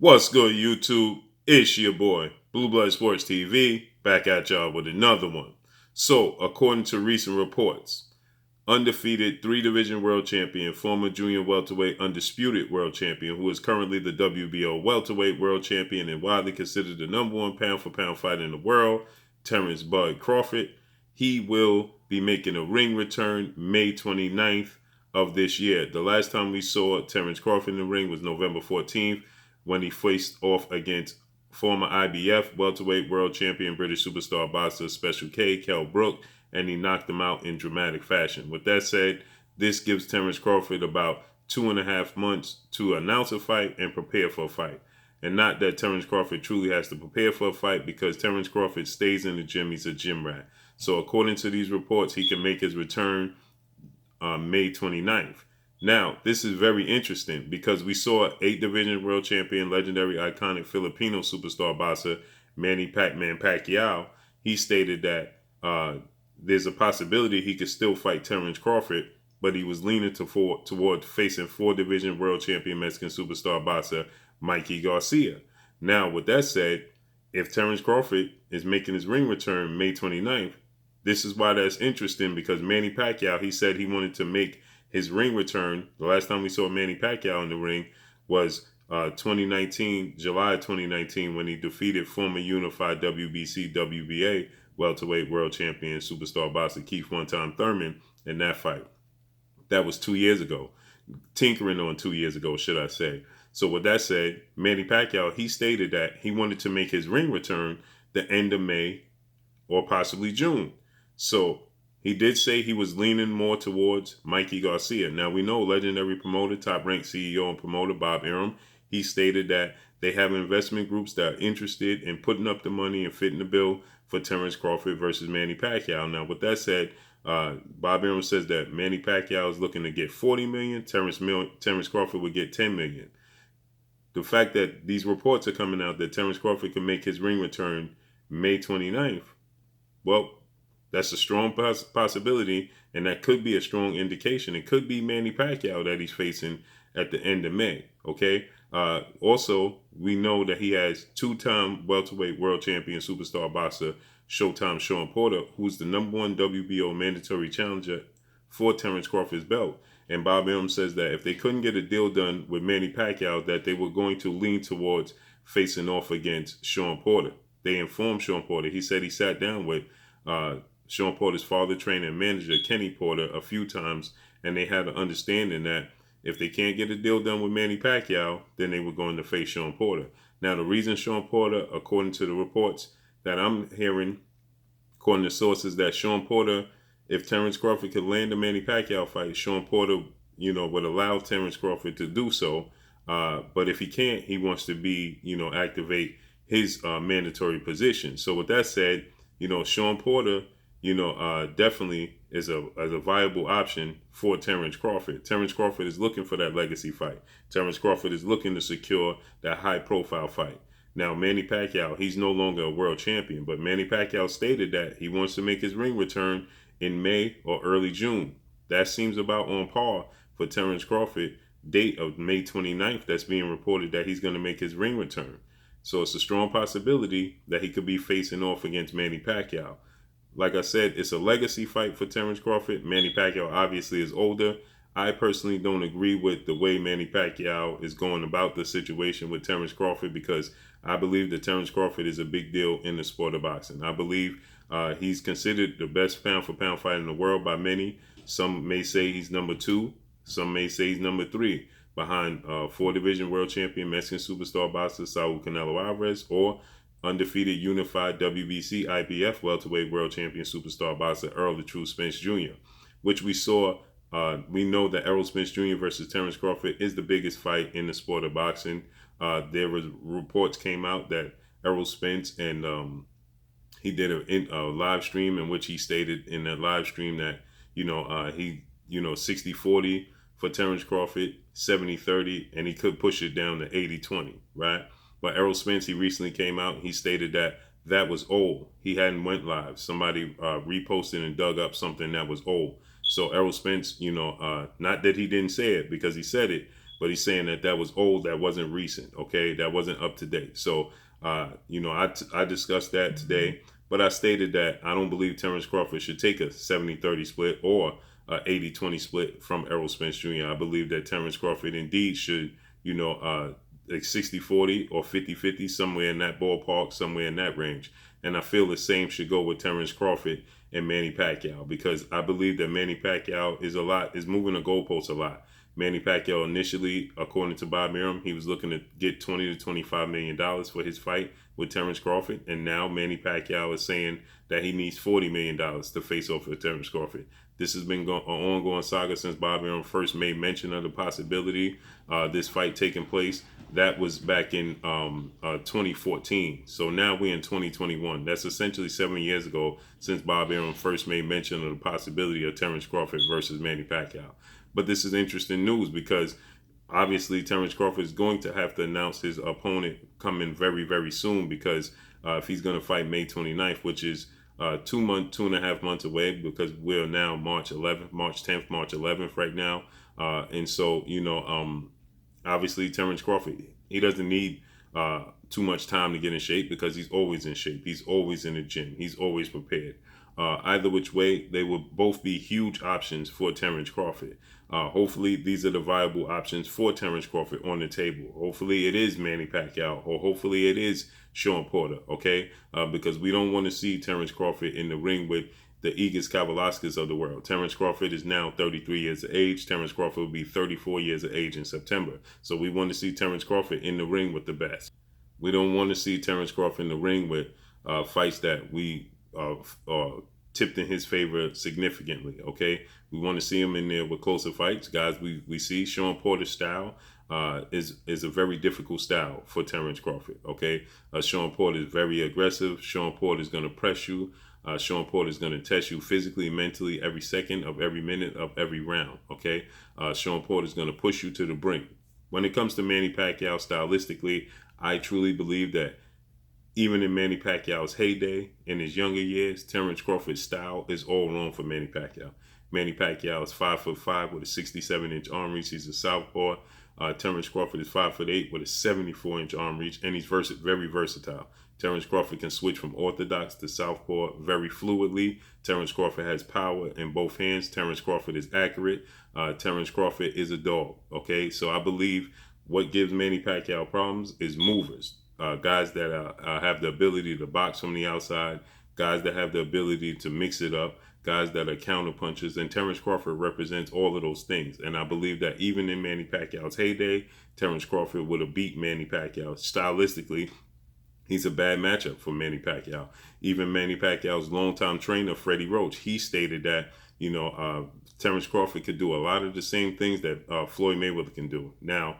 What's good, YouTube? It's your boy, Blue Blood Sports TV, back at y'all with another one. So, according to recent reports, undefeated 3-division world champion, former junior welterweight undisputed world champion, who is currently the WBO welterweight world champion and widely considered the number one pound-for-pound fighter in the world, Terence Bud Crawford, he will be making a ring return May 29th of this year. The last time we saw Terence Crawford in the ring was November 14th, when he faced off against former IBF welterweight world champion British superstar boxer Special K, Kell Brook, and he knocked him out in dramatic fashion. With that said, this gives Terence Crawford about 2.5 months to announce a fight and prepare for a fight. And not that Terence Crawford truly has to prepare for a fight, because Terence Crawford stays in the gym. He's a gym rat. So according to these reports, he can make his return May 29th. Now, this is very interesting because we saw 8-division world champion, legendary, iconic Filipino superstar boxer Manny Pacquiao. He stated that there's a possibility he could still fight Terence Crawford, but he was leaning toward facing 4-division world champion Mexican superstar boxer Mikey Garcia. Now, with that said, if Terence Crawford is making his ring return May 29th, this is why that's interesting, because Manny Pacquiao, he said he wanted to make his ring return. The last time we saw Manny Pacquiao in the ring was July 2019, when he defeated former unified WBC, WBA welterweight world champion superstar boxer Keith one-time Thurman in that fight. That was 2 years ago. Tinkering on 2 years ago, should I say. So with that said, Manny Pacquiao, he stated that he wanted to make his ring return the end of May or possibly June. So he did say he was leaning more towards Mikey Garcia. Now, we know legendary promoter, top-ranked CEO and promoter Bob Arum, he stated that they have investment groups that are interested in putting up the money and fitting the bill for Terence Crawford versus Manny Pacquiao. Now, with that said, Bob Arum says that Manny Pacquiao is looking to get $40 million. Terence Crawford would get $10 million. The fact that these reports are coming out that Terence Crawford can make his ring return May 29th, well, that's a strong possibility, and that could be a strong indication. It could be Manny Pacquiao that he's facing at the end of May, okay? Also, we know that he has 2-time welterweight world champion superstar boxer Showtime Shawn Porter, who's the number 1 WBO mandatory challenger for Terence Crawford's belt. And Bob Arum says that if they couldn't get a deal done with Manny Pacquiao, that they were going to lean towards facing off against Shawn Porter. They informed Shawn Porter. He said he sat down with Shawn Porter's father, trainer, and manager, Kenny Porter, a few times, and they had an understanding that if they can't get a deal done with Manny Pacquiao, then they were going to face Shawn Porter. Now, the reason Shawn Porter, according to the reports that I'm hearing, according to sources, that Shawn Porter, if Terence Crawford could land a Manny Pacquiao fight, Shawn Porter, would allow Terence Crawford to do so. But if he can't, he wants to activate his mandatory position. So with that said, Shawn Porter, definitely is a viable option for Terence Crawford. Terence Crawford is looking for that legacy fight. Terence Crawford is looking to secure that high-profile fight. Now, Manny Pacquiao, he's no longer a world champion, but Manny Pacquiao stated that he wants to make his ring return in May or early June. That seems about on par for Terence Crawford date of May 29th. That's being reported that he's going to make his ring return. So it's a strong possibility that he could be facing off against Manny Pacquiao. Like I said, it's a legacy fight for Terence Crawford. Manny Pacquiao obviously is older. I personally don't agree with the way Manny Pacquiao is going about the situation with Terence Crawford, because I believe that Terence Crawford is a big deal in the sport of boxing. I believe he's considered the best pound-for-pound fighter in the world by many. Some may say he's number 2. Some may say he's number 3, behind 4-division world champion Mexican superstar boxer Saul Canelo Alvarez, or undefeated unified WBC IBF welterweight world champion superstar boxer Errol the True Spence Jr., which we saw. We know that Errol Spence Jr. versus Terence Crawford is the biggest fight in the sport of boxing. There was reports came out that Errol Spence, and he did a live stream in which he stated in that live stream that he 60-40 for Terence Crawford, 70-30, and he could push it down to 80-20, right? But Errol Spence, he recently came out and he stated that was old. He hadn't went live. Somebody reposted and dug up something that was old. So Errol Spence, not that he didn't say it, because he said it, but he's saying that that was old, that wasn't recent, okay? That wasn't up to date. So, I discussed that today, but I stated that I don't believe Terence Crawford should take a 70-30 split or a 80-20 split from Errol Spence Jr. I believe that Terence Crawford indeed should, like 60-40 or 50-50, somewhere in that ballpark, somewhere in that range. And I feel the same should go with Terence Crawford and Manny Pacquiao, because I believe that Manny Pacquiao is moving the goalposts a lot. Manny Pacquiao initially, according to Bob Arum, he was looking to get $20 to $25 million for his fight with Terence Crawford. And now Manny Pacquiao is saying that he needs $40 million to face off with Terence Crawford. This has been an ongoing saga since Bob Arum first made mention of the possibility this fight taking place. That was back in 2014. So now we're in 2021. That's essentially 7 years ago since Bob Arum first made mention of the possibility of Terence Crawford versus Manny Pacquiao. But this is interesting news because obviously Terence Crawford is going to have to announce his opponent coming very, very soon, because if he's going to fight May 29th, which is 2.5 months away, because we're now March 10th, March 11th right now. And so, obviously Terence Crawford, he doesn't need too much time to get in shape, because he's always in shape. He's always in the gym. He's always prepared. Either which way, they will both be huge options for Terence Crawford. Hopefully, these are the viable options for Terence Crawford on the table. Hopefully, it is Manny Pacquiao, or hopefully it is Shawn Porter, okay? Because we don't want to see Terence Crawford in the ring with the Igor Kavaliauskas of the world. Terence Crawford is now 33 years of age. Terence Crawford will be 34 years of age in September. So we want to see Terence Crawford in the ring with the best. We don't want to see Terence Crawford in the ring with fights that we tipped in his favor significantly, okay? We want to see him in there with closer fights. Guys, we see Shawn Porter's style is a very difficult style for Terence Crawford, okay? Shawn Porter is very aggressive. Shawn Porter is going to press you. Shawn Porter is going to test you physically, mentally, every second of every minute of every round, okay? Shawn Porter is going to push you to the brink. When it comes to Manny Pacquiao stylistically, I truly believe that even in Manny Pacquiao's heyday, in his younger years, Terence Crawford's style is all wrong for Manny Pacquiao. Manny Pacquiao is 5'5" with a 67-inch arm reach. He's a southpaw. Terence Crawford is 5'8" with a 74-inch arm reach, and he's very versatile. Terence Crawford can switch from orthodox to southpaw very fluidly. Terence Crawford has power in both hands. Terence Crawford is accurate. Terence Crawford is a dog, okay? So I believe what gives Manny Pacquiao problems is movers. Guys that have the ability to box from the outside, guys that have the ability to mix it up, guys that are counter punchers, and Terence Crawford represents all of those things. And I believe that even in Manny Pacquiao's heyday, Terence Crawford would have beat Manny Pacquiao. Stylistically, he's a bad matchup for Manny Pacquiao. Even Manny Pacquiao's longtime trainer, Freddie Roach, he stated that, Terence Crawford could do a lot of the same things that Floyd Mayweather can do. Now,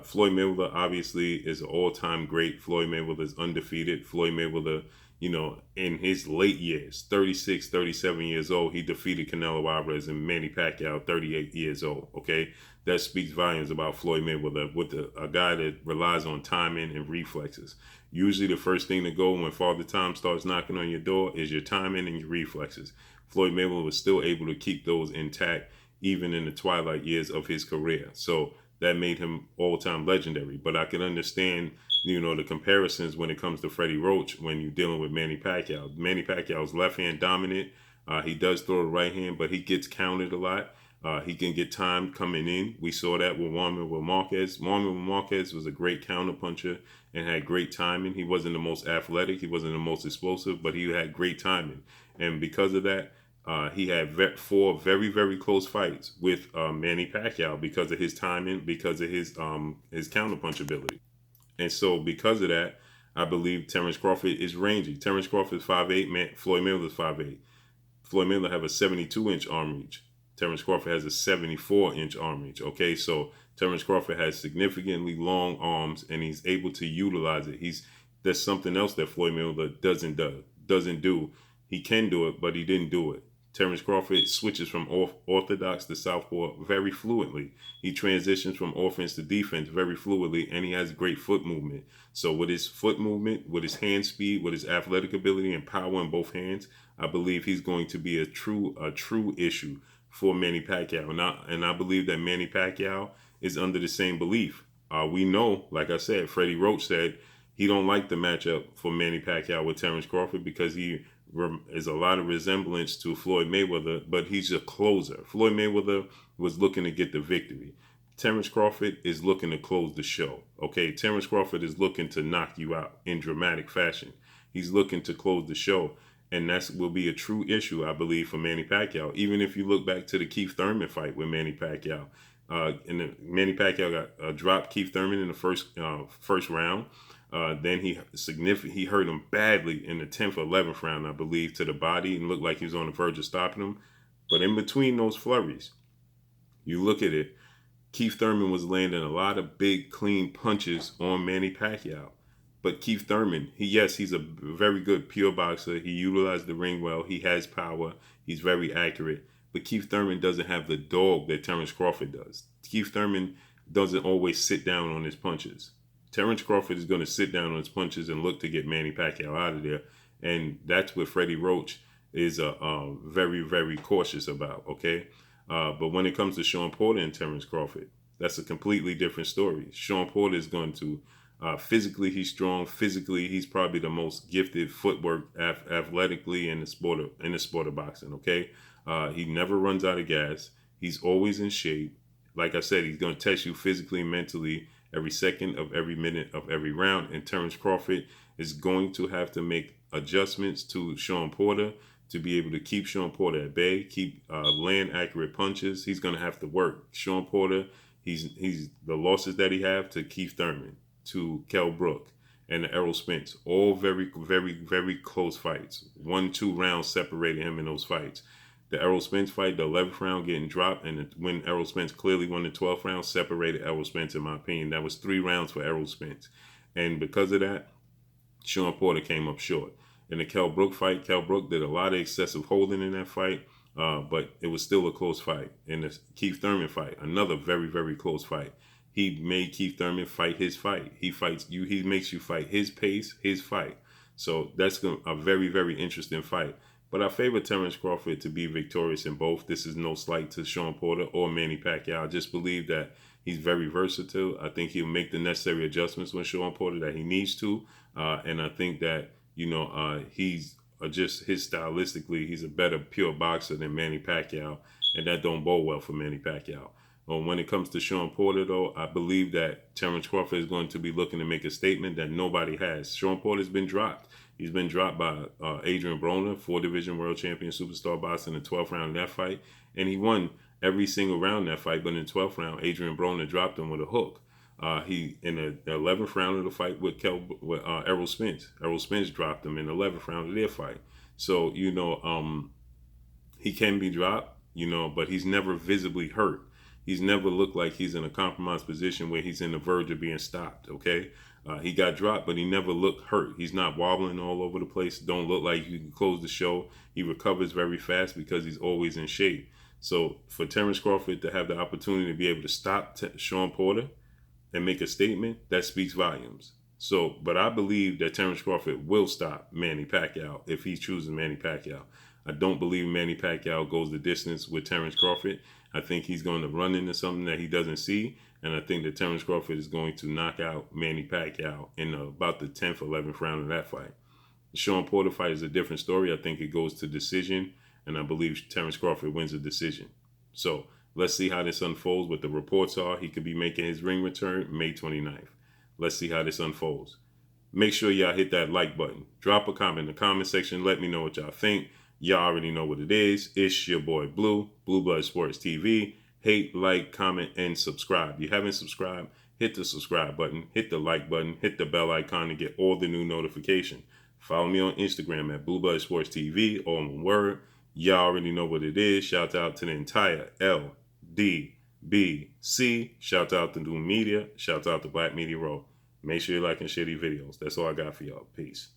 Floyd Mayweather obviously is an all-time great. Floyd Mayweather is undefeated. Floyd Mayweather, in his late years, 36, 37 years old, he defeated Canelo Alvarez, and Manny Pacquiao, 38 years old, okay? That speaks volumes about Floyd Mayweather, with a guy that relies on timing and reflexes. Usually the first thing to go when Father Time starts knocking on your door is your timing and your reflexes. Floyd Mayweather was still able to keep those intact even in the twilight years of his career. So that made him all-time legendary. But I can understand, the comparisons when it comes to Freddie Roach when you're dealing with Manny Pacquiao. Manny Pacquiao's left hand dominant. He does throw the right hand, but he gets countered a lot. He can get time coming in. We saw that with Juan Marquez. Juan Marquez was a great counterpuncher and had great timing. He wasn't the most athletic. He wasn't the most explosive, but he had great timing. And because of that, he had 4 very, very close fights with Manny Pacquiao because of his timing, because of his counterpunch ability. And so because of that, I believe Terence Crawford is rangy. Terence Crawford is 5'8", Floyd Mayweather is 5'8". Floyd Mayweather have a 72-inch arm reach. Terence Crawford has a 74-inch arm reach, okay? So Terence Crawford has significantly long arms, and he's able to utilize it. There's something else that Floyd Mayweather doesn't do. He can do it, but he didn't do it. Terence Crawford switches from orthodox to southpaw very fluently. He transitions from offense to defense very fluidly, and he has great foot movement. So with his foot movement, with his hand speed, with his athletic ability and power in both hands, I believe he's going to be a true issue for Manny Pacquiao. And I believe that Manny Pacquiao is under the same belief. We know, like I said, Freddie Roach said he don't like the matchup for Manny Pacquiao with Terence Crawford because he is a lot of resemblance to Floyd Mayweather, but he's a closer. Floyd Mayweather was looking to get the victory. Terence Crawford is looking to close the show. Okay, Terence Crawford is looking to knock you out in dramatic fashion. He's looking to close the show. And that will be a true issue, I believe, for Manny Pacquiao. Even if you look back to the Keith Thurman fight with Manny Pacquiao, Manny Pacquiao got dropped Keith Thurman in the first round. Then he hurt him badly in the 10th or 11th round, I believe, to the body, and looked like he was on the verge of stopping him. But in between those flurries, you look at it, Keith Thurman was landing a lot of big, clean punches on Manny Pacquiao. But Keith Thurman, he's a very good pure boxer. He utilized the ring well. He has power. He's very accurate. But Keith Thurman doesn't have the dog that Terence Crawford does. Keith Thurman doesn't always sit down on his punches. Terence Crawford is going to sit down on his punches and look to get Manny Pacquiao out of there. And that's what Freddie Roach is very, very cautious about, okay? But when it comes to Shawn Porter and Terence Crawford, that's a completely different story. Shawn Porter is going to... physically, he's strong. Physically, he's probably the most gifted footwork athletically in the sport of boxing. Okay, he never runs out of gas. He's always in shape. Like I said, he's going to test you physically and mentally every second of every minute of every round. And Terence Crawford is going to have to make adjustments to Shawn Porter to be able to keep Shawn Porter at bay, keep land accurate punches. He's going to have to work. Shawn Porter, he's the losses that he have to Keith Thurman, to Kell Brook, and the Errol Spence. All very, very, very close fights. 1-2 rounds separated him in those fights. The Errol Spence fight, the 11th round getting dropped, and when Errol Spence clearly won the 12th round, separated Errol Spence, in my opinion. That was 3 rounds for Errol Spence. And because of that, Shawn Porter came up short. In the Kell Brook fight, Kell Brook did a lot of excessive holding in that fight, but it was still a close fight. In the Keith Thurman fight, another very, very close fight. He made Keith Thurman fight his fight. He fights you. He makes you fight his pace, his fight. So that's a very, very interesting fight. But I favor Terence Crawford to be victorious in both. This is no slight to Shawn Porter or Manny Pacquiao. I just believe that he's very versatile. I think he'll make the necessary adjustments with Shawn Porter that he needs to. And I think that, he's just stylistically, he's a better pure boxer than Manny Pacquiao. And that don't bode well for Manny Pacquiao. When it comes to Shawn Porter, though, I believe that Terence Crawford is going to be looking to make a statement that nobody has. Shawn Porter's been dropped. He's been dropped by Adrian Broner, 4-division world champion, superstar boxer, in the 12th round of that fight. And he won every single round of that fight. But in the 12th round, Adrian Broner dropped him with a hook. He in the 11th round of the fight with Errol Spence. Errol Spence dropped him in the 11th round of their fight. So, he can be dropped, but he's never visibly hurt. He's never looked like he's in a compromised position where he's in the verge of being stopped, okay? He got dropped, but he never looked hurt. He's not wobbling all over the place. Don't look like you can close the show. He recovers very fast because he's always in shape. So for Terence Crawford to have the opportunity to be able to stop Shawn Porter and make a statement, that speaks volumes. So, but I believe that Terence Crawford will stop Manny Pacquiao if he chooses Manny Pacquiao. I don't believe Manny Pacquiao goes the distance with Terence Crawford. I think he's going to run into something that he doesn't see. And I think that Terence Crawford is going to knock out Manny Pacquiao in about the 10th, 11th round of that fight. The Shawn Porter fight is a different story. I think it goes to decision. And I believe Terence Crawford wins a decision. So let's see how this unfolds. What the reports are, he could be making his ring return May 29th. Let's see how this unfolds. Make sure y'all hit that like button. Drop a comment in the comment section. Let me know what y'all think. Y'all already know what it is. It's your boy Blue, Blue Blood Sports TV. Hate, like, comment, and subscribe. If you haven't subscribed, hit the subscribe button, hit the like button, hit the bell icon to get all the new notification. Follow me on Instagram at Blue Blood Sports TV, all in one word. Y'all already know what it is. Shout out to the entire LDBC. Shout out to New Media. Shout out to Black Media Row. Make sure you like and share these videos. That's all I got for y'all. Peace.